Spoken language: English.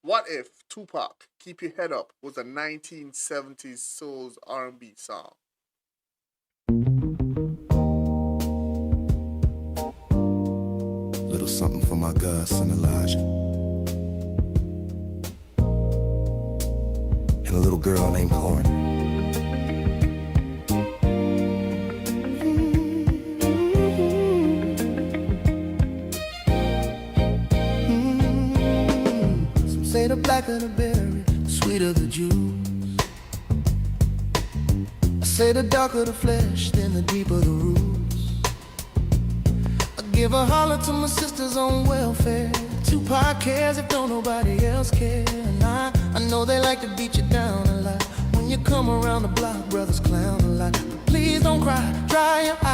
What if Tupac, Keep Your Head Up, was a 1970s soul's R&B song? Little something for my godson Elijah. And a little girl named Lauren. Some say the blacker the berry, the sweeter the juice. I say the darker the flesh, then the deeper the roots. Give a holler to my sisters on welfare. Tupac cares if don't nobody else care. And I know they like to beat you down a lot. When you come around the block, brothers clown a lot. But please don't cry, dry your eyes.